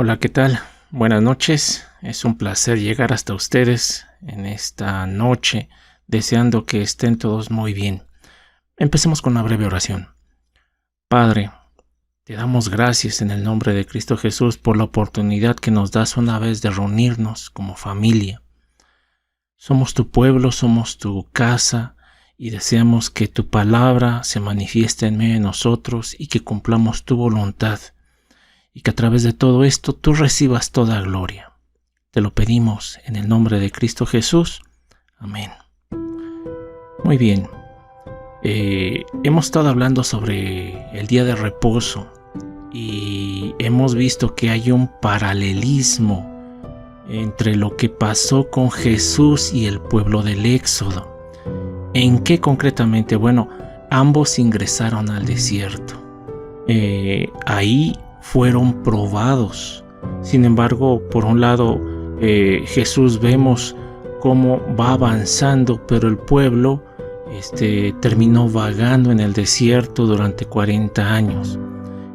Hola, ¿qué tal? Buenas noches. Es un placer llegar hasta ustedes en esta noche, deseando que estén todos muy bien. Empecemos con una breve oración. Padre, te damos gracias en el nombre de Cristo Jesús por la oportunidad que nos das una vez de reunirnos como familia. Somos tu pueblo, somos tu casa y deseamos que tu palabra se manifieste en medio de nosotros y que cumplamos tu voluntad. Y que a través de todo esto tú recibas toda gloria. Te lo pedimos en el nombre de Cristo Jesús. Amén. Muy bien. Hemos estado hablando sobre el día de reposo y hemos visto que hay un paralelismo entre lo que pasó con Jesús y el pueblo del Éxodo. ¿En qué concretamente? Bueno, ambos ingresaron al desierto. Ahí fueron probados. Sin embargo, por un lado, Jesús vemos cómo va avanzando, pero el pueblo terminó vagando en el desierto durante 40 años.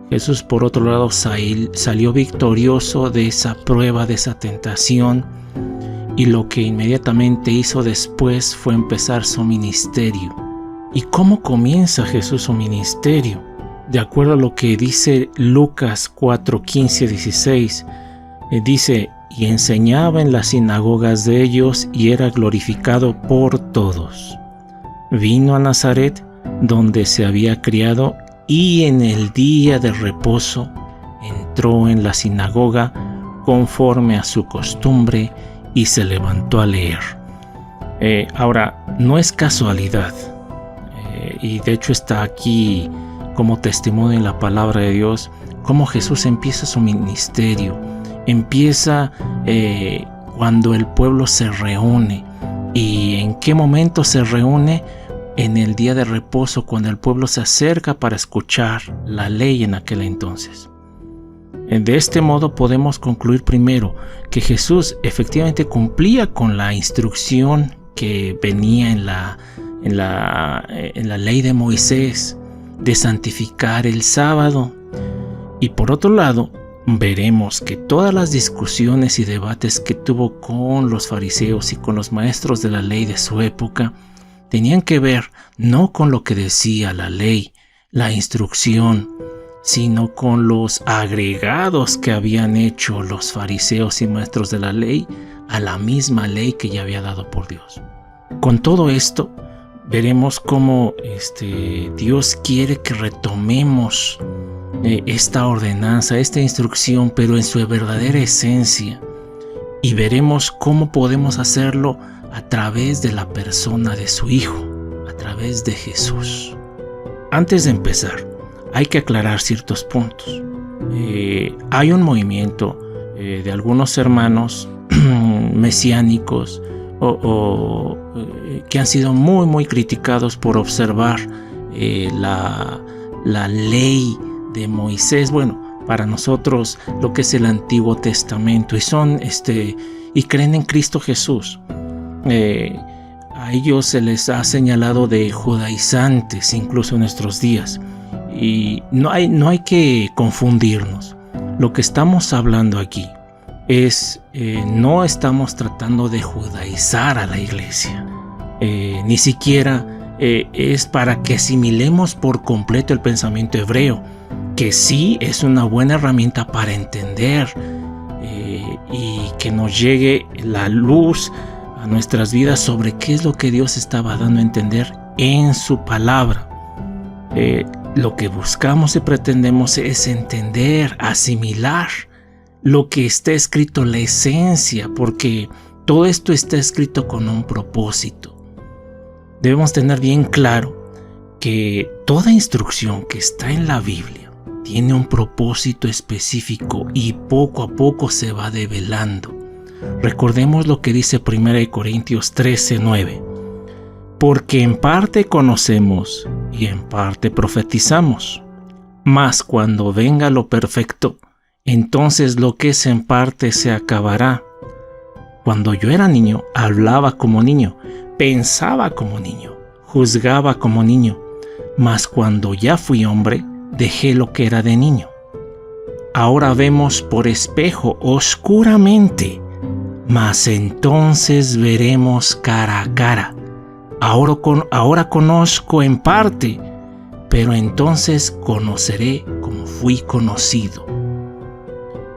Jesús, por otro lado, salió victorioso de esa prueba, de esa tentación, y lo que inmediatamente hizo después fue empezar su ministerio. ¿Y cómo comienza Jesús su ministerio? De acuerdo a lo que dice Lucas 4, 15, 16, dice, y enseñaba en las sinagogas de ellos y era glorificado por todos. Vino a Nazaret, donde se había criado, y en el día de reposo entró en la sinagoga conforme a su costumbre y se levantó a leer. Ahora, no es casualidad, y de hecho está aquí como testimonio en la palabra de Dios, cómo Jesús empieza su ministerio. Empieza cuando el pueblo se reúne. ¿Y en qué momento se reúne? En el día de reposo, cuando el pueblo se acerca para escuchar la ley en aquel entonces. De este modo podemos concluir primero que Jesús efectivamente cumplía con la instrucción que venía en la ley de Moisés, de santificar el sábado. Y por otro lado, veremos que todas las discusiones y debates que tuvo con los fariseos y con los maestros de la ley de su época tenían que ver no con lo que decía la ley, la instrucción, sino con los agregados que habían hecho los fariseos y maestros de la ley a la misma ley que ya había dado por Dios. Con todo esto, veremos cómo Dios quiere que retomemos esta ordenanza, esta instrucción, pero en su verdadera esencia. Y veremos cómo podemos hacerlo a través de la persona de su Hijo, a través de Jesús. Antes de empezar, hay que aclarar ciertos puntos. Hay un movimiento de algunos hermanos mesiánicos que han sido muy criticados por observar la ley de Moisés. Bueno, para nosotros lo que es el Antiguo Testamento, y creen en Cristo Jesús. A ellos se les ha señalado de judaizantes incluso en nuestros días, y no hay que confundirnos. Lo que estamos hablando aquí es, no estamos tratando de judaizar a la iglesia, ni siquiera es para que asimilemos por completo el pensamiento hebreo, que sí es una buena herramienta para entender y que nos llegue la luz a nuestras vidas sobre qué es lo que Dios estaba dando a entender en su palabra. Lo que buscamos y pretendemos es entender, asimilar lo que está escrito, la esencia, porque todo esto está escrito con un propósito. Debemos tener bien claro que toda instrucción que está en la Biblia tiene un propósito específico y poco a poco se va develando. Recordemos lo que dice 1 Corintios 13:9. Porque en parte conocemos y en parte profetizamos, mas cuando venga lo perfecto, entonces lo que es en parte se acabará. Cuando yo era niño, hablaba como niño, pensaba como niño, juzgaba como niño, mas cuando ya fui hombre, dejé lo que era de niño. Ahora vemos por espejo oscuramente, mas entonces veremos cara a cara. Ahora conozco en parte, pero entonces conoceré como fui conocido.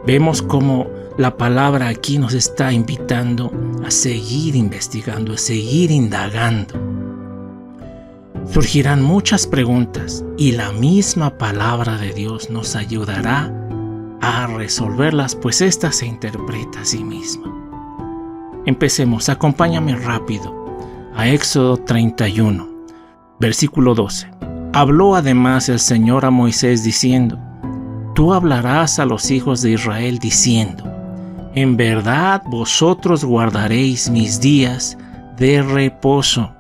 Vemos cómo la palabra aquí nos está invitando a seguir investigando, a seguir indagando. Surgirán muchas preguntas y la misma palabra de Dios nos ayudará a resolverlas, pues ésta se interpreta a sí misma. Empecemos, acompáñame rápido a Éxodo 31, versículo 12. Habló además el Señor a Moisés diciendo: Tú hablarás a los hijos de Israel diciendo: En verdad vosotros guardaréis mis días de reposo,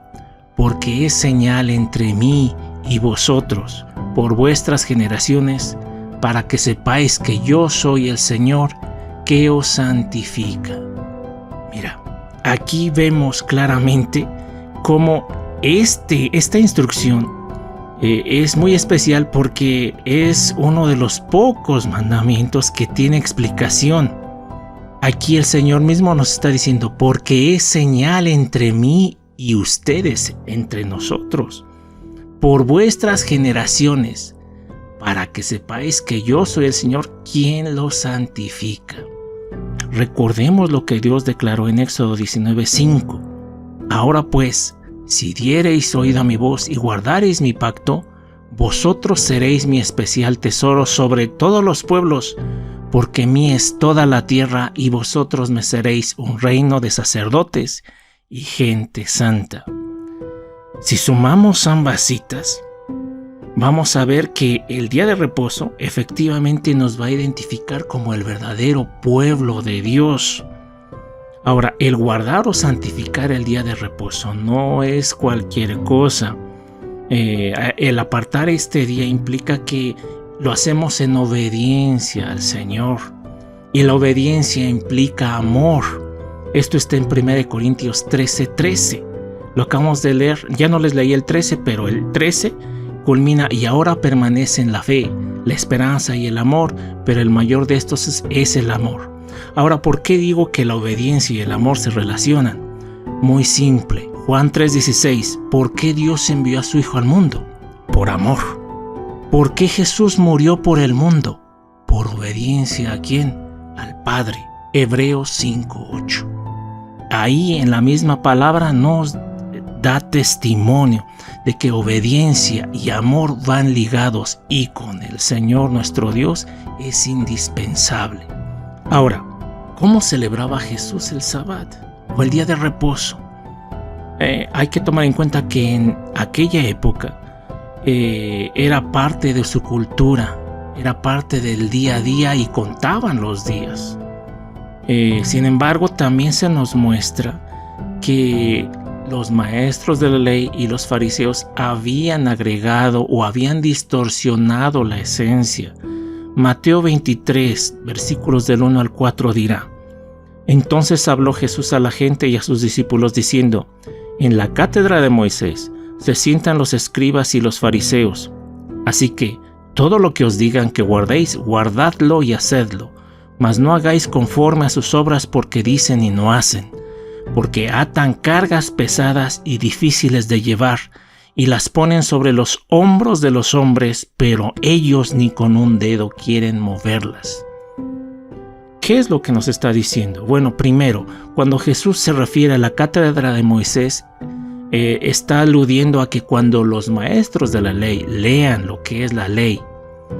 porque es señal entre mí y vosotros por vuestras generaciones, para que sepáis que yo soy el Señor que os santifica. Mira, aquí vemos claramente cómo esta instrucción es muy especial porque es uno de los pocos mandamientos que tiene explicación. Aquí el Señor mismo nos está diciendo: porque es señal entre mí y ustedes, entre nosotros, por vuestras generaciones, para que sepáis que yo soy el Señor quien los santifica. Recordemos lo que Dios declaró en Éxodo 19:5. Ahora pues, si diereis oído a mi voz y guardareis mi pacto, vosotros seréis mi especial tesoro sobre todos los pueblos, porque mía es toda la tierra y vosotros me seréis un reino de sacerdotes y gente santa. Si sumamos ambas citas, vamos a ver que el día de reposo efectivamente nos va a identificar como el verdadero pueblo de Dios. Ahora, el guardar o santificar el día de reposo no es cualquier cosa. El apartar este día implica que lo hacemos en obediencia al Señor. Y la obediencia implica amor. Esto está en 1 Corintios 13:13. Lo acabamos de leer, ya no les leí el 13, pero el 13 culmina: y ahora permanecen la fe, la esperanza y el amor, pero el mayor de estos es el amor. Ahora, ¿por qué digo que la obediencia y el amor se relacionan? Muy simple. Juan 3:16. ¿Por qué Dios envió a su Hijo al mundo? Por amor. ¿Por qué Jesús murió por el mundo? Por obediencia. ¿A quién? Al Padre. Hebreos 5:8. Ahí en la misma palabra nos da testimonio de que obediencia y amor van ligados, y con el Señor nuestro Dios es indispensable. Ahora, ¿cómo celebraba Jesús el sábado o el día de reposo? Hay que tomar en cuenta que en aquella época era parte de su cultura, era parte del día a día y contaban los días. Sin embargo, también se nos muestra que los maestros de la ley y los fariseos habían agregado o habían distorsionado la esencia. Mateo 23, versículos del 1 al 4 dirá: Entonces habló Jesús a la gente y a sus discípulos diciendo: En la cátedra de Moisés se sientan los escribas y los fariseos. Así que todo lo que os digan que guardéis, guardadlo y hacedlo, mas no hagáis conforme a sus obras, porque dicen y no hacen, porque atan cargas pesadas y difíciles de llevar, y las ponen sobre los hombros de los hombres, pero ellos ni con un dedo quieren moverlas. ¿Qué es lo que nos está diciendo? Bueno, primero, cuando Jesús se refiere a la cátedra de Moisés, está aludiendo a que cuando los maestros de la ley lean lo que es la ley,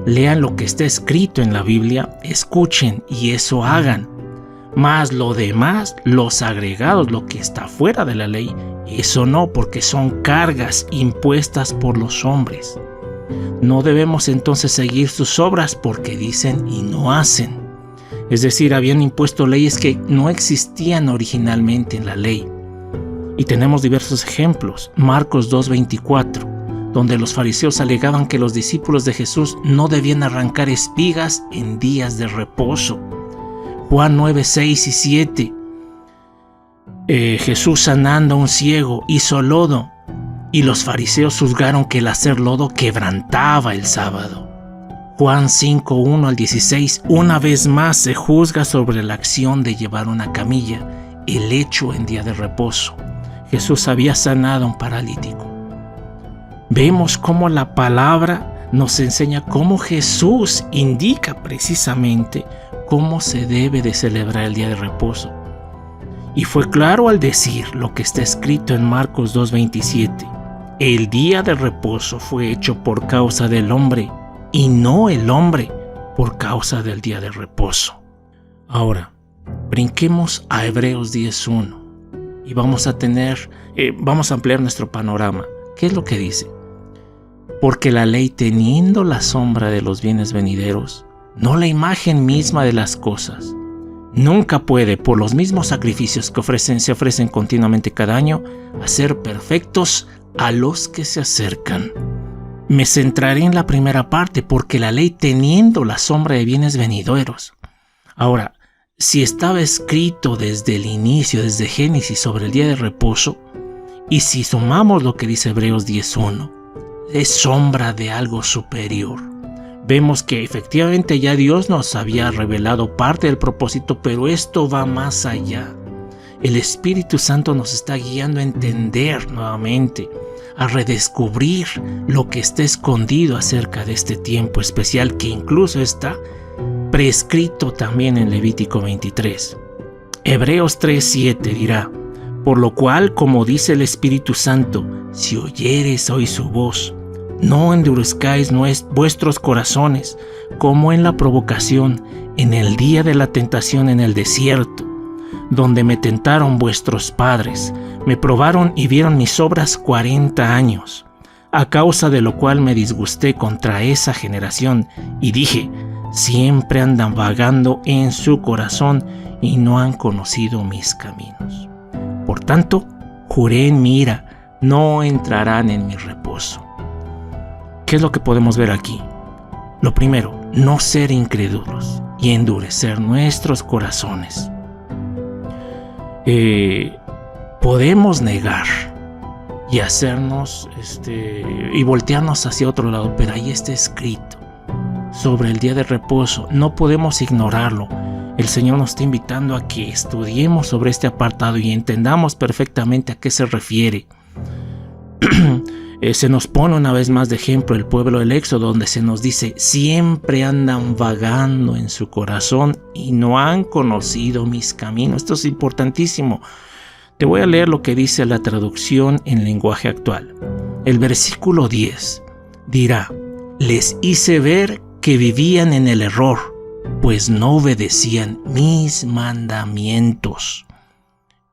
lean lo que está escrito en la Biblia, escuchen y eso hagan. Más lo demás, los agregados, lo que está fuera de la ley, eso no, porque son cargas impuestas por los hombres. No debemos entonces seguir sus obras porque dicen y no hacen. Es decir, habían impuesto leyes que no existían originalmente en la ley. Y tenemos diversos ejemplos. Marcos 2:24, donde los fariseos alegaban que los discípulos de Jesús no debían arrancar espigas en días de reposo. Juan 9:6 y 7. Jesús sanando a un ciego hizo lodo, y los fariseos juzgaron que el hacer lodo quebrantaba el sábado. Juan 5, 1 al 16, una vez más se juzga sobre la acción de llevar una camilla, el hecho en día de reposo. Jesús había sanado a un paralítico. Vemos cómo la palabra nos enseña cómo Jesús indica precisamente cómo se debe de celebrar el día de reposo. Y fue claro al decir lo que está escrito en Marcos 2:27. El día de reposo fue hecho por causa del hombre y no el hombre por causa del día de reposo. Ahora, brinquemos a Hebreos 10:1 y vamos a ampliar nuestro panorama. ¿Qué es lo que dice? Porque la ley, teniendo la sombra de los bienes venideros, no la imagen misma de las cosas, nunca puede, por los mismos sacrificios que se ofrecen continuamente cada año, hacer perfectos a los que se acercan. Me centraré en la primera parte, porque la ley teniendo la sombra de bienes venideros. Ahora, si estaba escrito desde el inicio, desde Génesis, sobre el día de reposo, y si sumamos lo que dice Hebreos 10:1, es sombra de algo superior. Vemos que efectivamente ya Dios nos había revelado parte del propósito, pero esto va más allá. El Espíritu Santo nos está guiando a entender nuevamente, a redescubrir lo que está escondido acerca de este tiempo especial, que incluso está prescrito también en Levítico 23. Hebreos 3:7 dirá: por lo cual, como dice el Espíritu Santo, si oyereis hoy su voz, no endurezcáis vuestros corazones, como en la provocación, en el día de la tentación en el desierto, donde me tentaron vuestros padres, me probaron y vieron mis obras 40 años, a causa de lo cual me disgusté contra esa generación, y dije: siempre andan vagando en su corazón y no han conocido mis caminos. Por tanto, juré en mi ira, no entrarán en mi reposo. ¿Qué es lo que podemos ver aquí? Lo primero, no ser incrédulos y endurecer nuestros corazones. Podemos negar y hacernos y voltearnos hacia otro lado, pero ahí está escrito sobre el día de reposo. No podemos ignorarlo. El Señor nos está invitando a que estudiemos sobre este apartado y entendamos perfectamente a qué se refiere. Se nos pone una vez más de ejemplo el pueblo del Éxodo, donde se nos dice: siempre andan vagando en su corazón y no han conocido mis caminos. Esto es importantísimo. Te voy a leer lo que dice la traducción en lenguaje actual. El versículo 10 dirá: les hice ver que vivían en el error, pues no obedecían mis mandamientos.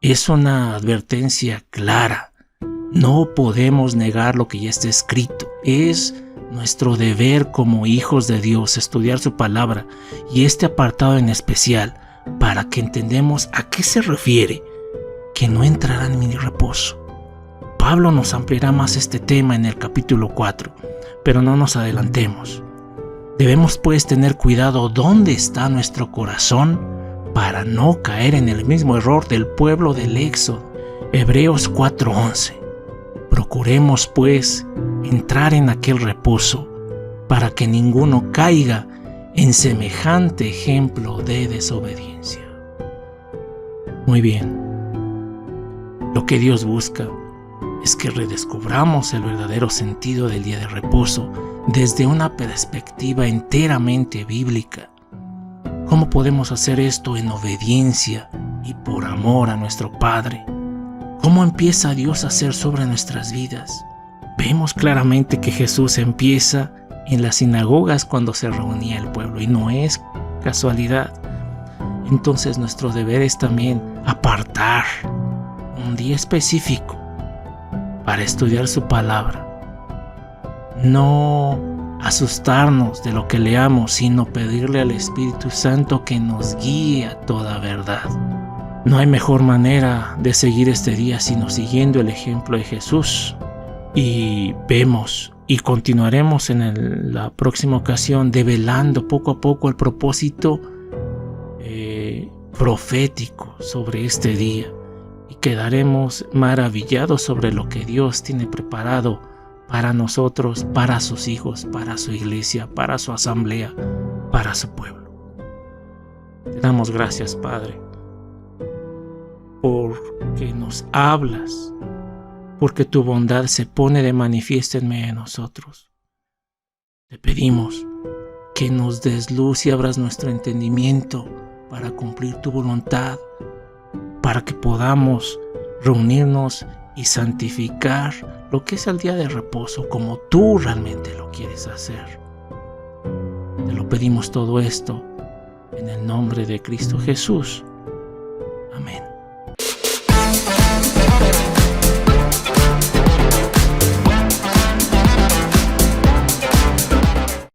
Es una advertencia clara. No podemos negar lo que ya está escrito. Es nuestro deber como hijos de Dios estudiar su palabra, y este apartado en especial, para que entendamos a qué se refiere que no entrarán en mi reposo. Pablo nos ampliará más este tema en el capítulo 4, pero no nos adelantemos. Debemos pues tener cuidado dónde está nuestro corazón para no caer en el mismo error del pueblo del Éxodo. Hebreos 4:11. Procuremos pues entrar en aquel reposo para que ninguno caiga en semejante ejemplo de desobediencia. Muy bien. Lo que Dios busca es que redescubramos el verdadero sentido del día de reposo desde una perspectiva enteramente bíblica. ¿Cómo podemos hacer esto en obediencia y por amor a nuestro Padre? ¿Cómo empieza Dios a hacer sobre nuestras vidas? Vemos claramente que Jesús empieza en las sinagogas cuando se reunía el pueblo, y no es casualidad. Entonces nuestro deber es también apartar un día específico para estudiar su palabra. No asustarnos de lo que leamos, sino pedirle al Espíritu Santo que nos guíe a toda verdad. No hay mejor manera de seguir este día sino siguiendo el ejemplo de Jesús. Y vemos y continuaremos en la próxima ocasión develando poco a poco el propósito profético sobre este día, y quedaremos maravillados sobre lo que Dios tiene preparado para nosotros, para sus hijos, para su iglesia, para su asamblea, para su pueblo. Te damos gracias, Padre, porque nos hablas, porque tu bondad se pone de manifiesto en medio de nosotros. Te pedimos que nos des luz y abras nuestro entendimiento para cumplir tu voluntad, para que podamos reunirnos y santificar lo que es el día de reposo como tú realmente lo quieres hacer. Te lo pedimos todo esto en el nombre de Cristo Jesús. Amén.